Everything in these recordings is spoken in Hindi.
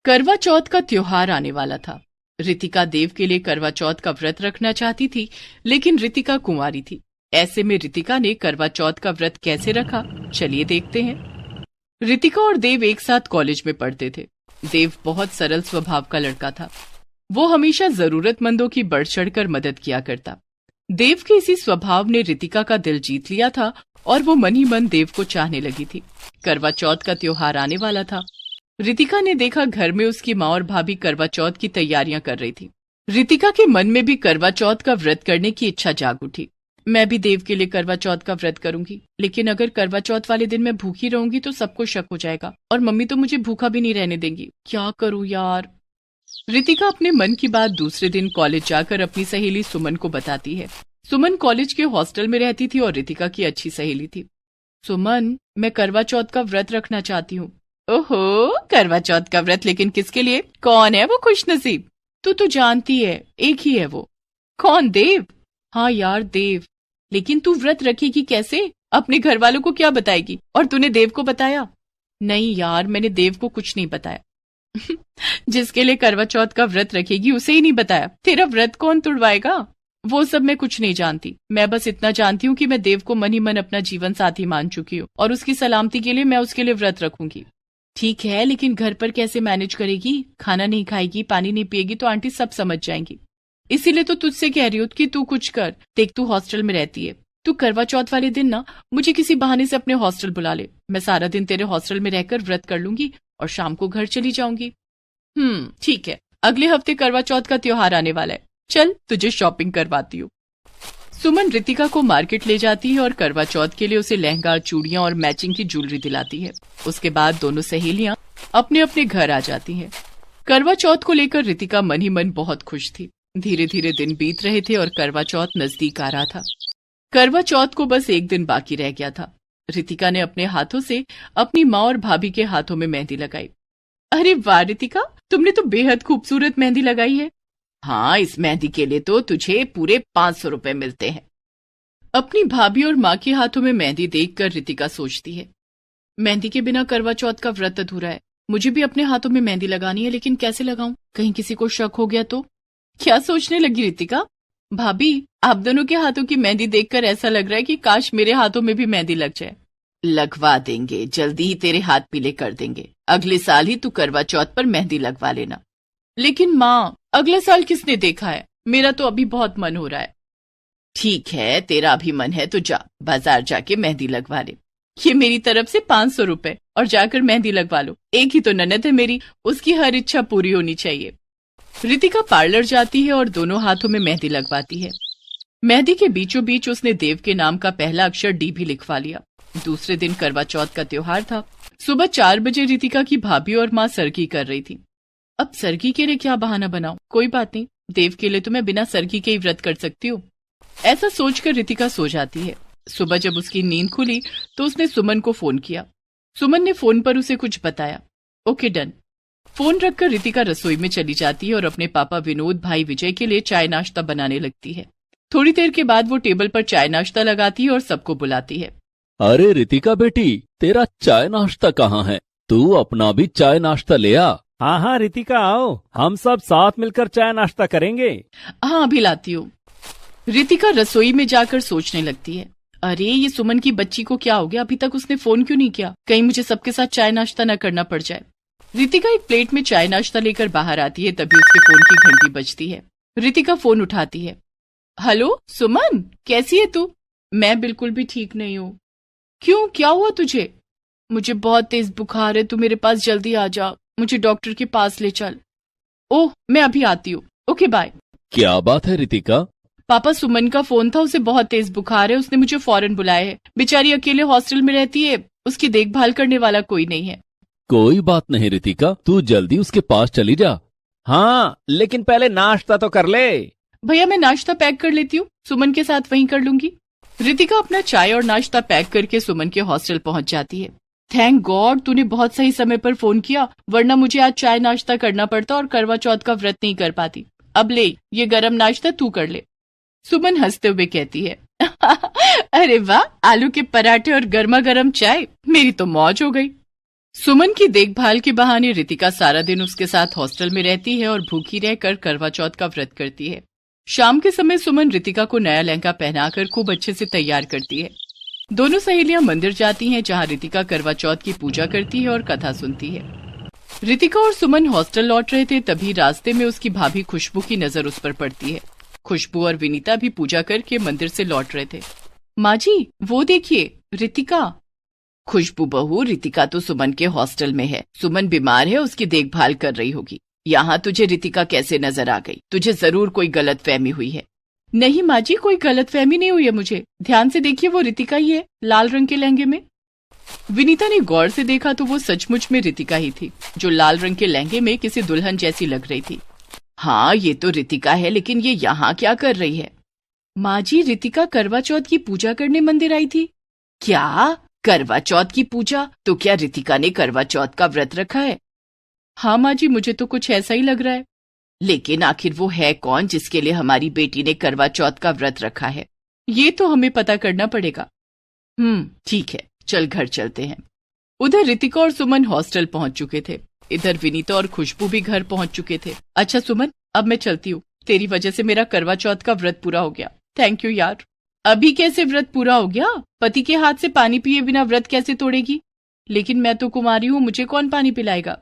करवा चौथ का त्योहार आने वाला था। रितिका देव के लिए करवा चौथ का व्रत रखना चाहती थी, लेकिन रितिका कुंवारी थी। ऐसे में रितिका ने करवा चौथ का व्रत कैसे रखा, चलिए देखते हैं। रितिका और देव एक साथ कॉलेज में पढ़ते थे। देव बहुत सरल स्वभाव का लड़का था। वो हमेशा जरूरतमंदों की बढ़ चढ़कर मदद किया करता। देव के इसी स्वभाव ने रितिका का दिल जीत लिया था और वो मन ही मन देव को चाहने लगी थी। करवा चौथ का त्योहार आने वाला था। रितिका ने देखा घर में उसकी माँ और भाभी करवा चौथ की तैयारियां कर रही थी। रितिका के मन में भी करवा चौथ का व्रत करने की इच्छा जाग उठी। मैं भी देव के लिए करवा चौथ का व्रत करूंगी, लेकिन अगर करवा चौथ वाले दिन मैं भूखी रहूंगी तो सबको शक हो जाएगा और मम्मी तो मुझे भूखा भी नहीं रहने देंगी। क्या करूं यार। रितिका अपने मन की बात दूसरे दिन कॉलेज जाकर अपनी सहेली सुमन को बताती है। सुमन कॉलेज के हॉस्टल में रहती थी और रितिका की अच्छी सहेली थी। सुमन, मैं करवा चौथ का व्रत रखना चाहती हूँ। ओहो, करवा चौथ का व्रत, लेकिन किसके लिए? कौन है वो खुशनसीब? तू तो जानती है, एक ही है वो। कौन? देव? हाँ यार, देव। लेकिन तू व्रत रखेगी कैसे? अपने घर वालों को क्या बताएगी? और तूने देव को बताया? नहीं यार, मैंने देव को कुछ नहीं बताया। जिसके लिए करवा चौथ का व्रत रखेगी उसे ही नहीं बताया। तेरा व्रत कौन तुड़वाएगा? वो सब मैं कुछ नहीं जानती। मैं बस इतना जानती हूँ कि मैं देव को मन ही मन अपना जीवन साथी मान चुकी हूँ और उसकी सलामती के लिए मैं उसके लिए व्रत रखूंगी। ठीक है, लेकिन घर पर कैसे मैनेज करेगी? खाना नहीं खाएगी, पानी नहीं पिएगी तो आंटी सब समझ जाएंगी। इसीलिए तो तुझसे कह रही हूँ कि तू कुछ कर। देख, तू हॉस्टल में रहती है। तू करवा चौथ वाले दिन ना मुझे किसी बहाने से अपने हॉस्टल बुला ले। मैं सारा दिन तेरे हॉस्टल में रहकर व्रत कर लूंगी और शाम को घर चली जाऊंगी। ठीक है। अगले हफ्ते करवा चौथ का त्योहार आने वाला है। चल, तुझे शॉपिंग करवाती हूँ। सुमन रितिका को मार्केट ले जाती है और करवा चौथ के लिए उसे लहंगा, चूड़ियां और मैचिंग की ज्वेलरी दिलाती है। उसके बाद दोनों सहेलियां अपने अपने घर आ जाती हैं। करवा चौथ को लेकर रितिका मन ही मन बहुत खुश थी। धीरे धीरे दिन बीत रहे थे और करवा चौथ नजदीक आ रहा था। करवा चौथ को बस एक दिन बाकी रह गया था। रितिका ने अपने हाथों से अपनी माँ और भाभी के हाथों में मेहंदी लगाई। अरे वाह रितिका, तुमने तो बेहद खूबसूरत मेहंदी लगाई है। हाँ, इस मेहंदी के लिए तो तुझे पूरे 500 रुपए मिलते हैं। अपनी भाभी और माँ के हाथों में मेहंदी देखकर रितिका सोचती है, मेहंदी के बिना करवा चौथ का व्रत अधूरा है। मुझे भी अपने हाथों में मेहंदी लगानी है, लेकिन कैसे लगाऊं? कहीं किसी को शक हो गया तो? क्या सोचने लगी रितिका? भाभी, आप दोनों के हाथों की मेहंदी देखकर ऐसा लग रहा है कि काश मेरे हाथों में भी मेहंदी लग जाए। लगवा देंगे, जल्दी ही तेरे हाथ पीले कर देंगे। अगले साल ही तू करवा चौथ पर मेहंदी लगवा लेना। लेकिन माँ, अगले साल किसने देखा है? मेरा तो अभी बहुत मन हो रहा है। ठीक है, तेरा अभी मन है तो जा, बाजार जाके मेहंदी लगवा ले। ये मेरी तरफ से 500 रुपए, और जाकर मेहंदी लगवा लो। एक ही तो ननद है मेरी, उसकी हर इच्छा पूरी होनी चाहिए। रितिका पार्लर जाती है और दोनों हाथों में मेहंदी लगवाती है। मेहंदी के बीचों बीच उसने देव के नाम का पहला अक्षर डी भी लिखवा लिया। दूसरे दिन करवा चौथ का त्योहार था। सुबह 4 बजे रितिका की भाभी और माँ सरगी कर रही थी। अब सरगी के लिए क्या बहाना बनाऊं? कोई बात नहीं, देव के लिए तो मैं बिना सरगी के ही व्रत कर सकती हूँ। ऐसा सोचकर रितिका सो जाती है। सुबह जब उसकी नींद खुली तो उसने सुमन को फोन किया। सुमन ने फोन पर उसे कुछ बताया। Okay, done. फोन रखकर रितिका रसोई में चली जाती है और अपने पापा विनोद, भाई विजय के लिए चाय नाश्ता बनाने लगती है। थोड़ी देर के बाद वो टेबल पर चाय नाश्ता लगाती है और सबको बुलाती है। अरे रितिका बेटी, तेरा चाय नाश्ता कहाँ है? तू अपना भी चाय नाश्ता ले आ। हाँ हाँ रितिका, आओ, हम सब साथ मिलकर चाय नाश्ता करेंगे। हाँ, अभी लाती हूँ। रितिका रसोई में जाकर सोचने लगती है, अरे ये सुमन की बच्ची को क्या हो गया? अभी तक उसने फोन क्यों नहीं किया? कहीं मुझे सबके साथ चाय नाश्ता न करना पड़ जाए। रितिका एक प्लेट में चाय नाश्ता लेकर बाहर आती है, तभी उसके फोन की घंटी बजती है। रितिका फोन उठाती है। हेलो सुमन, कैसी है तू? मैं बिल्कुल भी ठीक नहीं हूँ। क्यों, क्या हुआ तुझे? मुझे बहुत तेज बुखार है, तू मेरे पास जल्दी आ जा, मुझे डॉक्टर के पास ले चल। ओह, मैं अभी आती हूँ। Okay, bye. क्या बात है रितिका? पापा, सुमन का फोन था, उसे बहुत तेज बुखार है, उसने मुझे फौरन बुलाया है। बेचारी अकेले हॉस्टल में रहती है, उसकी देखभाल करने वाला कोई नहीं है। कोई बात नहीं रितिका, तू जल्दी उसके पास चली जा। हाँ, लेकिन पहले नाश्ता तो कर ले। भैया, मैं नाश्ता पैक कर लेती हूँ, सुमन के साथ वहीं कर लूंगी। रितिका अपना चाय और नाश्ता पैक करके सुमन के हॉस्टल पहुंच जाती है। थैंक गॉड, तूने बहुत सही समय पर फोन किया, वरना मुझे आज चाय नाश्ता करना पड़ता और करवा चौथ का व्रत नहीं कर पाती। अब ले, ये गरम नाश्ता तू कर ले। सुमन हंसते हुए कहती है, अरे वाह, आलू के पराठे और गर्मा गर्म चाय, मेरी तो मौज हो गई। सुमन की देखभाल के बहाने रितिका सारा दिन उसके साथ हॉस्टल में रहती है और भूखी रहकर करवा चौथ का व्रत करती है। शाम के समय सुमन रितिका को नया लहंगा पहनाकर खूब अच्छे से तैयार करती है। दोनों सहेलियां मंदिर जाती हैं, जहां रितिका करवा चौथ की पूजा करती है और कथा सुनती है। रितिका और सुमन हॉस्टल लौट रहे थे, तभी रास्ते में उसकी भाभी खुशबू की नजर उस पर पड़ती है। खुशबू और विनीता भी पूजा करके मंदिर से लौट रहे थे। माँ जी, वो देखिए रितिका। खुशबू बहू, रितिका तो सुमन के हॉस्टल में है। सुमन बीमार है, उसकी देखभाल कर रही होगी। यहाँ तुझे रितिका कैसे नजर आ गई? तुझे जरूर कोई गलतफहमी हुई है। नहीं माँ जी, कोई गलतफहमी नहीं हुई है मुझे। ध्यान से देखिए, वो रितिका ही है, लाल रंग के लहंगे में। विनीता ने गौर से देखा तो वो सचमुच में रितिका ही थी, जो लाल रंग के लहंगे में किसी दुल्हन जैसी लग रही थी। हाँ, ये तो रितिका है, लेकिन ये यहाँ क्या कर रही है? माँ जी, रितिका करवा चौथ की पूजा करने मंदिर आई थी। क्या? करवा चौथ की पूजा? तो क्या रितिका ने करवा चौथ का व्रत रखा है? हाँ माँ जी, मुझे तो कुछ ऐसा ही लग रहा है। लेकिन आखिर वो है कौन जिसके लिए हमारी बेटी ने करवा चौथ का व्रत रखा है? ये तो हमें पता करना पड़ेगा। ठीक है, चल घर चलते हैं। उधर रितिका और सुमन हॉस्टल पहुंच चुके थे। इधर विनीता और खुशबू भी घर पहुंच चुके थे। अच्छा सुमन, अब मैं चलती हूँ। तेरी वजह से मेरा करवा चौथ का व्रत पूरा हो गया। थैंक यू यार। अभी कैसे व्रत पूरा हो गया? पति के हाथ से पानी पिए बिना व्रत कैसे तोड़ेगी? लेकिन मैं तो कुमारी हूँ, मुझे कौन पानी पिलाएगा?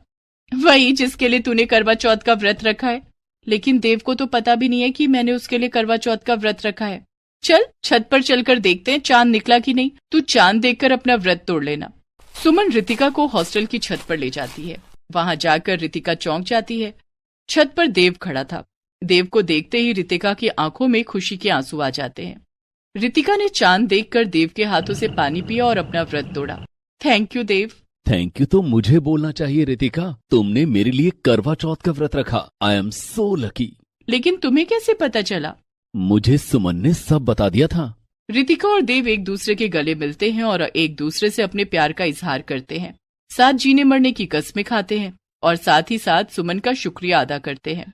वही जिसके लिए तूने करवा चौथ का व्रत रखा है। लेकिन देव को तो पता भी नहीं है कि मैंने उसके लिए करवा चौथ का व्रत रखा है। चल छत पर चलकर देखते हैं चांद निकला कि नहीं। तू चांद देखकर अपना व्रत तोड़ लेना। सुमन रितिका को हॉस्टल की छत पर ले जाती है। वहां जाकर रितिका चौंक जाती है। छत पर देव खड़ा था। देव को देखते ही रितिका की आंखों में खुशी के आंसू आ जाते हैं। रितिका ने चांद देखकर देव के हाथों से पानी पिया और अपना व्रत तोड़ा। Thank you Dev. Thank you तो मुझे बोलना चाहिए रितिका। तुमने मेरे लिए करवा चौथ का व्रत रखा। I am so lucky. लेकिन तुम्हें कैसे पता चला? मुझे सुमन ने सब बता दिया था। रितिका और देव एक दूसरे के गले मिलते हैं और एक दूसरे से अपने प्यार का इजहार करते हैं। साथ जीने मरने की कस्में खाते हैं और साथ ही साथ सुमन का शुक्रिया अदा करते हैं।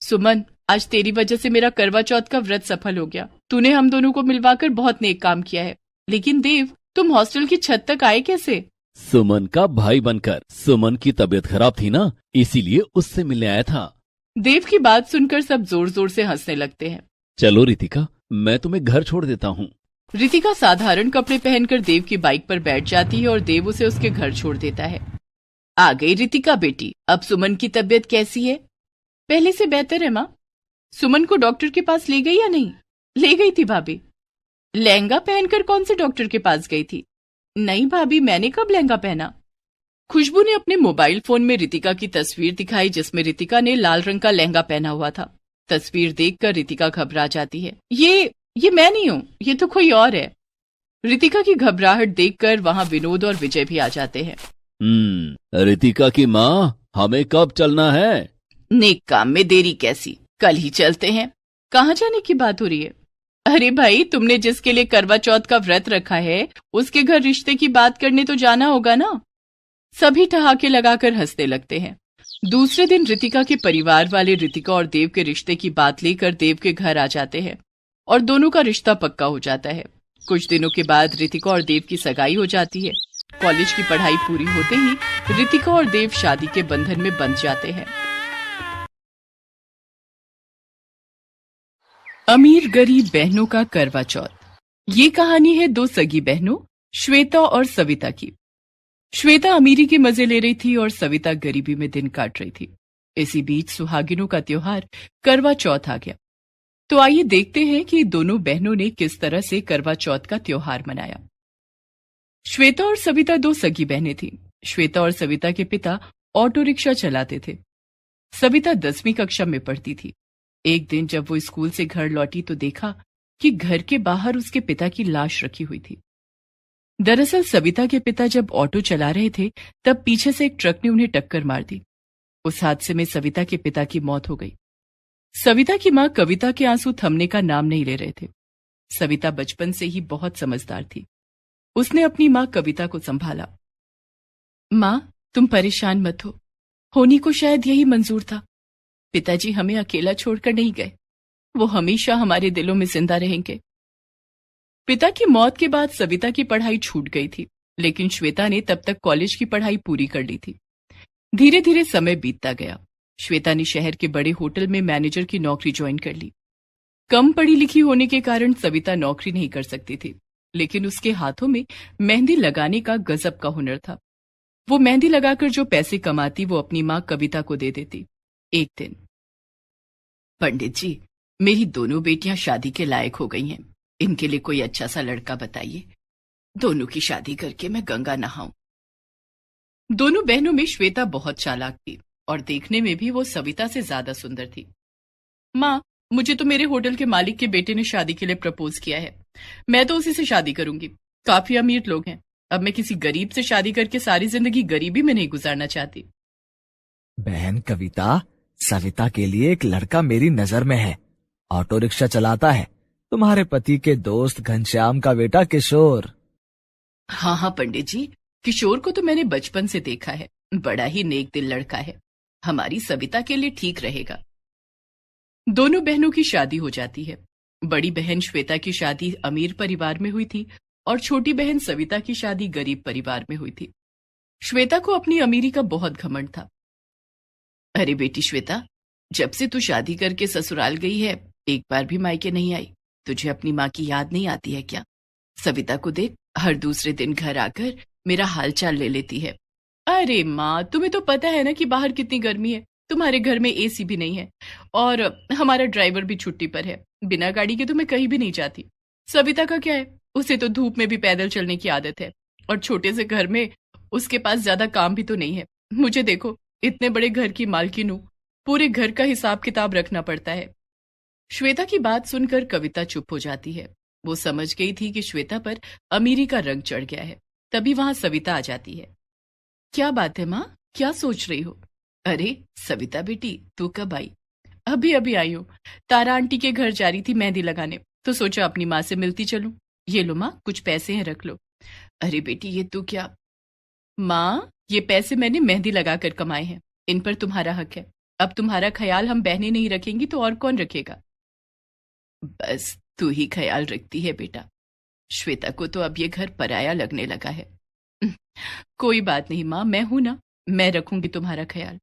सुमन, आज तेरी वजह से मेरा करवा चौथ का व्रत सफल हो गया। तूने हम दोनों को मिलवाकर बहुत नेक काम किया है। लेकिन देव, तुम हॉस्टल की छत तक आए कैसे? सुमन का भाई बनकर। सुमन की तबीयत खराब थी ना, इसीलिए उससे मिलने आया था। देव की बात सुनकर सब जोर जोर से हंसने लगते हैं। चलो रितिका, मैं तुम्हें घर छोड़ देता हूँ। रितिका साधारण कपड़े पहनकर देव की बाइक पर बैठ जाती है और देव उसे उसके घर छोड़ देता है। आ गई रितिका बेटी। अब सुमन की तबीयत कैसी है? पहले से बेहतर है माँ। सुमन को डॉक्टर के पास ले गई या नहीं? ले गई थी भाभी। लहंगा पहनकर कौन से डॉक्टर के पास गई थी? नहीं भाभी, मैंने कब लहंगा पहना? खुशबू ने अपने मोबाइल फोन में रितिका की तस्वीर दिखाई, जिसमें रितिका ने लाल रंग का लहंगा पहना हुआ था। तस्वीर देखकर रितिका घबरा जाती है। ये मैं नहीं हूँ, ये तो कोई और है। रितिका की घबराहट देखकर वहाँ विनोद और विजय भी आ जाते हैं। रितिका की माँ, हमें कब चलना है? नेक काम में देरी कैसी, कल ही चलते हैं। कहाँ जाने की बात हो रही है? अरे भाई, तुमने जिसके लिए करवा चौथ का व्रत रखा है उसके घर रिश्ते की बात करने तो जाना होगा ना। सभी ठहाके लगाकर हंसने लगते हैं। दूसरे दिन रितिका के परिवार वाले रितिका और देव के रिश्ते की बात लेकर देव के घर आ जाते हैं और दोनों का रिश्ता पक्का हो जाता है। कुछ दिनों के बाद रितिका और देव की सगाई हो जाती है। कॉलेज की पढ़ाई पूरी होते ही रितिका और देव शादी के बंधन में बंध जाते हैं। अमीर गरीब बहनों का करवा चौथ। ये कहानी है दो सगी बहनों श्वेता और सविता की। श्वेता अमीरी के मजे ले रही थी और सविता गरीबी में दिन काट रही थी। इसी बीच सुहागिनों का त्योहार करवा चौथ आ गया। तो आइए देखते हैं कि दोनों बहनों ने किस तरह से करवा चौथ का त्योहार मनाया। श्वेता और सविता दो सगी बहनें थीं। श्वेता और सविता के पिता ऑटो रिक्शा चलाते थे। सविता 10वीं कक्षा में पढ़ती थी। एक दिन जब वो स्कूल से घर लौटी तो देखा कि घर के बाहर उसके पिता की लाश रखी हुई थी। दरअसल सविता के पिता जब ऑटो चला रहे थे तब पीछे से एक ट्रक ने उन्हें टक्कर मार दी। उस हादसे में सविता के पिता की मौत हो गई। सविता की मां कविता के आंसू थमने का नाम नहीं ले रहे थे। सविता बचपन से ही बहुत समझदार थी। उसने अपनी मां कविता को संभाला। मां, तुम परेशान मत हो। होनी को शायद यही मंजूर था। पिताजी हमें अकेला छोड़कर नहीं गए। वो हमेशा हमारे दिलों में जिंदा रहेंगे। पिता की मौत के बाद सविता की पढ़ाई छूट गई थी। लेकिन श्वेता ने तब तक कॉलेज की पढ़ाई पूरी कर ली थी। धीरे धीरे समय बीतता गया। श्वेता ने शहर के बड़े होटल में मैनेजर की नौकरी ज्वाइन कर ली। कम पढ़ी लिखी होने के कारण सविता नौकरी नहीं कर सकती थी, लेकिन उसके हाथों में मेहंदी लगाने का गजब का हुनर था। वो मेहंदी लगाकर जो पैसे कमाती वो अपनी माँ कविता को दे देती। एक दिन, पंडित जी, मेरी दोनों बेटियां शादी के लायक हो गई हैं। इनके लिए कोई अच्छा सा लड़का बताइए। दोनों की शादी करके मैं गंगा नहाऊं। दोनों बहनों में श्वेता बहुत चालाक थी और देखने में भी वो सविता से ज्यादा सुंदर थी। माँ, मुझे तो मेरे होटल के मालिक के बेटे ने शादी के लिए प्रपोज किया है। मैं तो उसी से शादी करूंगी। काफी अमीर लोग हैं। अब मैं किसी गरीब से शादी करके सारी जिंदगी गरीबी में नहीं गुजारना चाहती। बहन कविता, सविता के लिए एक लड़का मेरी नजर में है। ऑटो रिक्शा चलाता है। तुम्हारे पति के दोस्त घनश्याम का बेटा किशोर। हाँ हाँ पंडित जी, किशोर को तो मैंने बचपन से देखा है। बड़ा ही नेक दिल लड़का है। हमारी सविता के लिए ठीक रहेगा। दोनों बहनों की शादी हो जाती है। बड़ी बहन श्वेता की शादी अमीर परिवार में हुई थी और छोटी बहन सविता की शादी गरीब परिवार में हुई थी। श्वेता को अपनी अमीरी का बहुत घमंड था। अरे बेटी श्वेता, जब से तू शादी करके ससुराल गई है, एक बार भी मायके नहीं आई। तुझे अपनी माँ की याद नहीं आती है क्या? सविता को देख, हर दूसरे दिन घर आकर मेरा हालचाल ले लेती है। अरे माँ, तुम्हें तो पता है ना कि बाहर कितनी गर्मी है। तुम्हारे घर में एसी भी नहीं है और हमारा ड्राइवर भी छुट्टी पर है। बिना गाड़ी के तो मैं कहीं भी नहीं जाती। सविता का क्या है, उसे तो धूप में भी पैदल चलने की आदत है और छोटे से घर में उसके पास ज्यादा काम भी तो नहीं है। मुझे देखो, इतने बड़े घर की मालकिन हूं, पूरे घर का हिसाब किताब रखना पड़ता है। श्वेता की बात सुनकर कविता चुप हो जाती है। वो समझ गई थी कि श्वेता पर अमीरी का रंग चढ़ गया है। तभी वहां सविता आ जाती है। क्या बात है माँ, क्या सोच रही हो? अरे सविता बेटी, तू कब आई? अभी अभी आई हूँ। तारा आंटी के घर जा रही थी मेहंदी लगाने, तो सोचा अपनी माँ से मिलती चलूं। ये लो माँ, कुछ पैसे हैं, रख लो। अरे बेटी, ये तू क्या? माँ, ये पैसे मैंने मेहंदी लगाकर कमाए हैं। इन पर तुम्हारा हक है। अब तुम्हारा ख्याल हम बहनें नहीं रखेंगी तो और कौन रखेगा? बस तू ही ख्याल रखती है बेटा। श्वेता को तो अब ये घर पराया लगने लगा है। कोई बात नहीं माँ, मैं हूं ना, मैं रखूंगी तुम्हारा ख्याल।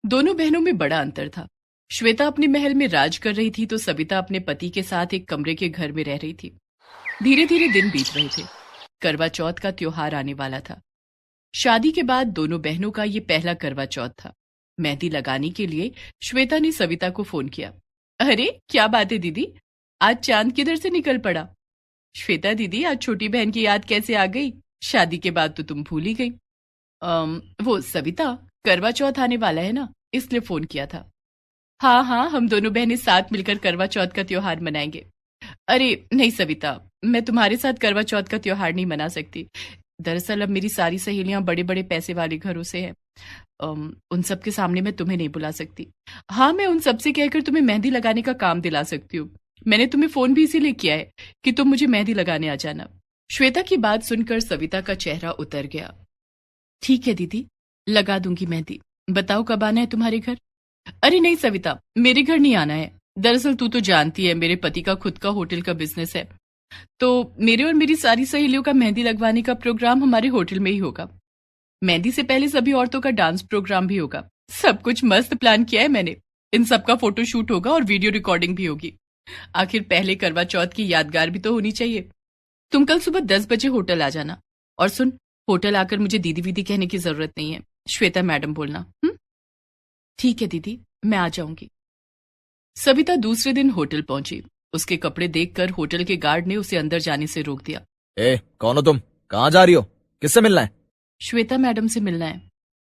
दोनों बहनों में बड़ा अंतर था। श्वेता अपने महल में राज कर रही थी तो सविता अपने पति के साथ एक कमरे के घर में रह रही थी। धीरे धीरे दिन बीत रहे थे। करवा चौथ का त्योहार आने वाला था। शादी के बाद दोनों बहनों का ये पहला करवा चौथ था। मेहंदी लगाने के लिए श्वेता ने सविता को फोन किया। अरे क्या बात है दीदी, आज चांद किधर से निकल पड़ा? श्वेता दीदी, आज छोटी बहन की याद कैसे आ गई? शादी के बाद तो तुम भूल ही गई। वो सविता, करवा चौथ आने वाला है ना, इसलिए फोन किया था। हाँ हाँ, हम दोनों बहनें साथ मिलकर करवा चौथ का त्योहार मनाएंगे। अरे नहीं सविता, मैं तुम्हारे साथ करवा चौथ का त्योहार नहीं मना सकती। दरअसल अब मेरी सारी सहेलियां बड़े बड़े पैसे वाले घरों से हैं। उन सब के सामने मैं तुम्हें नहीं बुला सकती। हाँ, मैं उन सबसे कहकर तुम्हें मेहंदी लगाने का काम दिला सकती हूँ। मैंने तुम्हें फोन भी इसीलिए किया है कि तुम मुझे मेहंदी लगाने आ जाना। श्वेता की बात सुनकर सविता का चेहरा उतर गया। ठीक है दीदी, लगा दूंगी मेहंदी। बताओ कब आना है तुम्हारे घर? अरे नहीं सविता, मेरे घर नहीं आना है। दरअसल तू तो जानती है मेरे पति का खुद का होटल का बिजनेस है, तो मेरे और मेरी सारी सहेलियों का मेहंदी लगवाने का प्रोग्राम हमारे होटल में ही होगा। मेहंदी से पहले सभी औरतों का डांस प्रोग्राम भी होगा। सब कुछ मस्त प्लान किया है मैंने। इन सब का फोटो शूट होगा और वीडियो रिकॉर्डिंग भी होगी। आखिर पहले करवा चौथ की यादगार भी तो होनी चाहिए। तुम कल सुबह 10 बजे होटल आ जाना। और सुन, होटल आकर मुझे दीदी वीदी कहने की जरूरत नहीं है, श्वेता मैडम बोलना। ठीक है दीदी, मैं आ जाऊंगी। सविता दूसरे दिन होटल पहुंची। उसके कपड़े देखकर होटल के गार्ड ने उसे अंदर जाने से रोक दिया। कौन हो तुम? कहाँ जा रही हो? किससे मिलना है? श्वेता मैडम से मिलना है।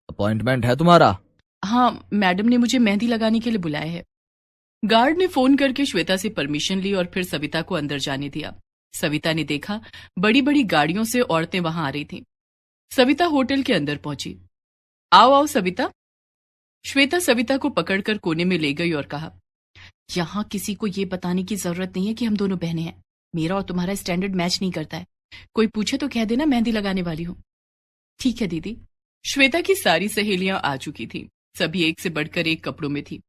अपॉइंटमेंट है तुम्हारा? हाँ, मैडम ने मुझे मेहंदी लगाने के लिए बुलाया है। गार्ड ने फोन करके श्वेता से परमिशन ली और फिर सविता को अंदर जाने दिया। सविता ने देखा बड़ी बड़ी गाड़ियों से औरतें वहां आ रही थीं। सविता होटल के अंदर पहुंची। आओ आओ सविता। श्वेता सविता को पकड़कर कोने में ले गई और कहा, यहां किसी को यह बताने की जरूरत नहीं है कि हम दोनों बहनें हैं। मेरा और तुम्हारा स्टैंडर्ड मैच नहीं करता है। कोई पूछे तो कह देना मेहंदी लगाने वाली हूं। ठीक है दीदी। श्वेता की सारी सहेलियां आ चुकी थीं। सभी एक से बढ़कर एक कपड़ों में थी।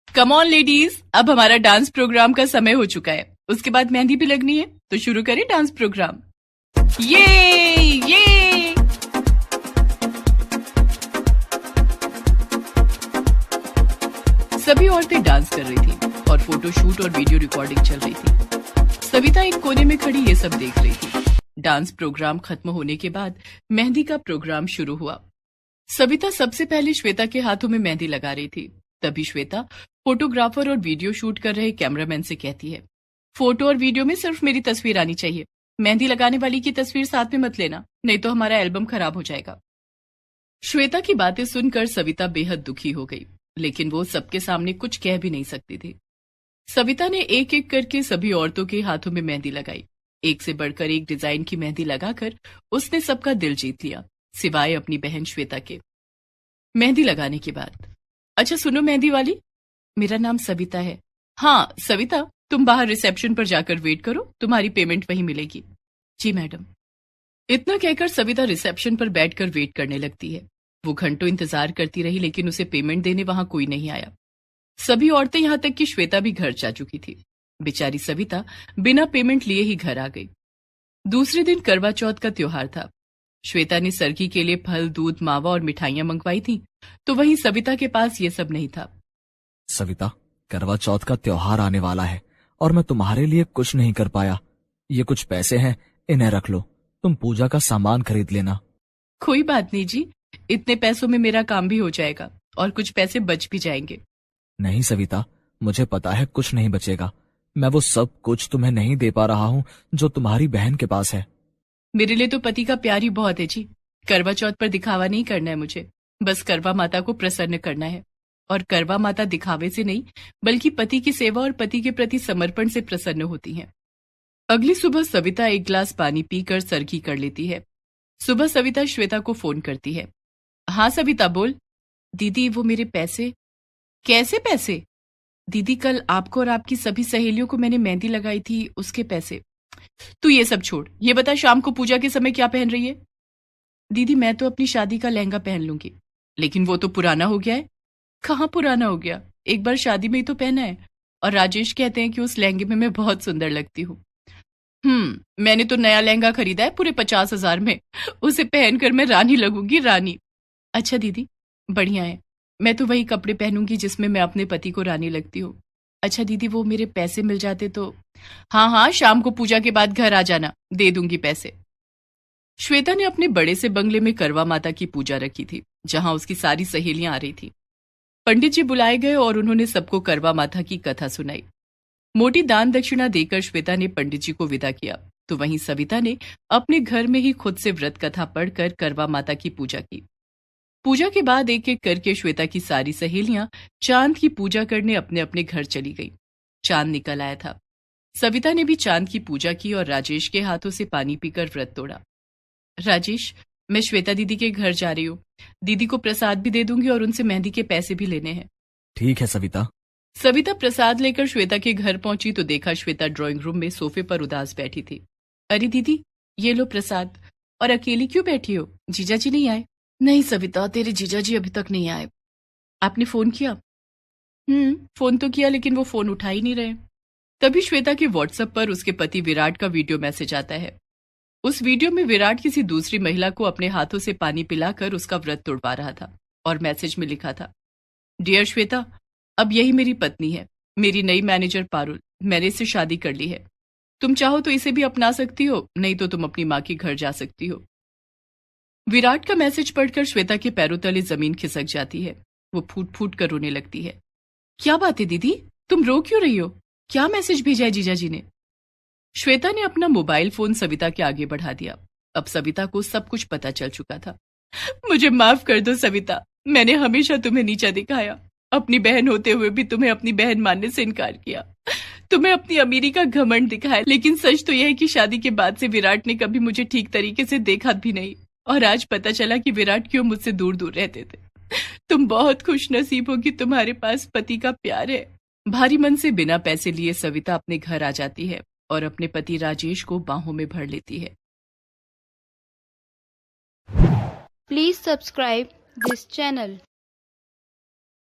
कम ऑन लेडीज, अब हमारा डांस प्रोग्राम का समय हो चुका है। उसके बाद मेहंदी भी लगनी है, तो शुरू करें डांस प्रोग्राम। ये सभी औरतें डांस कर रही थी और फोटोशूट और वीडियो रिकॉर्डिंग चल रही थी। सविता एक कोने में खड़ी ये सब देख रही थी। डांस प्रोग्राम खत्म होने के बाद मेहंदी का प्रोग्राम शुरू हुआ। सविता सबसे पहले श्वेता के हाथों में मेहंदी लगा रही थी। तभी श्वेता फोटोग्राफर और वीडियो शूट कर रहे कैमरामैन से कहती है, फोटो और वीडियो में सिर्फ मेरी तस्वीर आनी चाहिए, मेहंदी लगाने वाली की तस्वीर साथ में मत लेना, नहीं तो हमारा एल्बम खराब हो जाएगा। श्वेता की बातें सुनकर सविता बेहद दुखी हो गई, लेकिन वो सबके सामने कुछ कह भी नहीं सकती थी। सविता ने एक एक करके सभी औरतों के हाथों में मेहंदी लगाई। एक से बढ़कर एक डिजाइन की मेहंदी लगाकर उसने सबका दिल जीत लिया, सिवाय अपनी बहन श्वेता के। मेहंदी लगाने के बाद, अच्छा सुनो मेहंदी वाली, मेरा नाम सविता है। हाँ सविता, तुम बाहर रिसेप्शन पर जाकर वेट करो, तुम्हारी पेमेंट वहीं मिलेगी। जी मैडम। इतना कहकर सविता रिसेप्शन पर बैठकर वेट करने लगती है। वो घंटों इंतजार करती रही, लेकिन उसे पेमेंट देने वहां कोई नहीं आया। सभी औरतें यहां तक कि श्वेता भी घर जा चुकी थी। बेचारी सविता बिना पेमेंट लिए ही घर आ गई। दूसरे दिन करवा चौथ का त्योहार था। श्वेता ने सरगी के लिए फल, दूध, मावा और मिठाइयां मंगवाई थी, तो वहीं सविता के पास ये सब नहीं था। सविता, करवा चौथ का त्योहार आने वाला है और मैं तुम्हारे लिए कुछ नहीं कर पाया। ये कुछ पैसे हैं, इन्हें रख लो, तुम पूजा का सामान खरीद लेना। कोई बात नहीं जी, इतने पैसों में मेरा काम भी हो जाएगा और कुछ पैसे बच भी जाएंगे। नहीं सविता, मुझे पता है कुछ नहीं बचेगा। मैं वो सब कुछ तुम्हें नहीं दे पा रहा हूँ जो तुम्हारी बहन के पास है। मेरे लिए तो पति का प्यार ही बहुत है जी। करवा चौथ पर दिखावा नहीं करना है मुझे, बस करवा माता को प्रसन्न करना है। और करवा माता दिखावे से नहीं, बल्कि पति की सेवा और पति के प्रति समर्पण से प्रसन्न होती हैं। अगली सुबह सविता एक गिलास पानी पीकर सरगी कर लेती है। सुबह सविता श्वेता को फोन करती है। हाँ सविता बोल। दीदी वो मेरे पैसे। कैसे पैसे? दीदी कल आपको और आपकी सभी सहेलियों को मैंने मेहंदी लगाई थी, उसके पैसे। तू ये सब छोड़, ये बता शाम को पूजा के समय क्या पहन रही है? दीदी मैं तो अपनी शादी का लहंगा पहन लूंगी। लेकिन वो तो पुराना हो गया है। कहाँ पुराना हो गया, एक बार शादी में ही तो पहना है। और राजेश कहते हैं कि उस लहंगे में मैं बहुत सुंदर लगती हूँ। मैंने तो नया लहंगा खरीदा है पूरे 50,000 में, उसे पहनकर मैं रानी लगूंगी, रानी। अच्छा दीदी, बढ़िया है, मैं तो वही कपड़े पहनूंगी जिसमें मैं अपने पति को रानी लगती हूँ। अच्छा दीदी वो मेरे पैसे मिल जाते तो? हाँ, शाम को पूजा के बाद घर आ जाना, दे दूंगी पैसे। श्वेता ने अपने बड़े से बंगले में करवा माता की पूजा रखी थी, जहां उसकी सारी सहेलियां आ रही थी। पंडित जी बुलाए गए और उन्होंने सबको करवा माता की कथा सुनाई। मोटी दान दक्षिणा देकर श्वेता ने पंडित जी को विदा किया, तो वहीं सविता ने अपने घर में ही खुद से व्रत कथा पढ़कर करवा माता की पूजा की। पूजा के बाद एक एक करके श्वेता की सारी सहेलियां चांद की पूजा करने अपने अपने घर चली गई। चांद निकल आया था। सविता ने भी चांद की पूजा की और राजेश के हाथों से पानी पीकर व्रत तोड़ा। राजेश, मैं श्वेता दीदी के घर जा रही हूँ, दीदी को प्रसाद भी दे दूंगी और उनसे मेहंदी के पैसे भी लेने हैं। ठीक है सविता। सविता प्रसाद लेकर श्वेता के घर पहुंची तो देखा श्वेता ड्राइंग रूम में सोफे पर उदास बैठी थी। अरे दीदी, ये लो प्रसाद। और अकेली क्यों बैठी हो, जीजा जी नहीं आए? नहीं सविता, तेरे जीजा जी अभी तक नहीं आए। आपने फोन किया? फोन तो किया, लेकिन वो फोन उठा ही नहीं रहे। तभी श्वेता के व्हाट्सएप पर उसके पति विराट का वीडियो मैसेज आता है। उस वीडियो में विराट किसी दूसरी महिला को अपने हाथों से पानी पिलाकर उसका व्रत तोड़वा रहा था और मैसेज में लिखा था, डियर श्वेता, अब यही मेरी पत्नी है, मेरी नई मैनेजर पारुल, मैंने इससे शादी कर ली है। तुम चाहो तो इसे भी अपना सकती हो, नहीं तो तुम अपनी माँ के घर जा सकती हो। विराट का मैसेज पढ़कर श्वेता के पैरों तले जमीन खिसक जाती है। वो फूट फूट कर रोने लगती है। क्या बात है दीदी, तुम रो क्यों रही हो? क्या मैसेज भेजा है जीजा जी ने? श्वेता ने अपना मोबाइल फोन सविता के आगे बढ़ा दिया। अब सविता को सब कुछ पता चल चुका था। मुझे माफ कर दो सविता, मैंने हमेशा तुम्हें नीचा दिखाया, अपनी बहन होते हुए भी तुम्हें अपनी बहन मानने से इनकार किया, तुम्हें अपनी अमीरी का घमंड दिखाया। लेकिन सच तो यह है कि शादी के बाद से विराट ने कभी मुझे ठीक तरीके से देखा भी नहीं, और आज पता चला कि विराट क्यों मुझसे दूर दूर रहते थे। तुम बहुत खुश नसीब हो कि तुम्हारे पास पति का प्यार है। भारी मन से बिना पैसे लिए सविता अपने घर आ जाती है और अपने पति राजेश को बाहों में भर लेती है। Please subscribe this channel.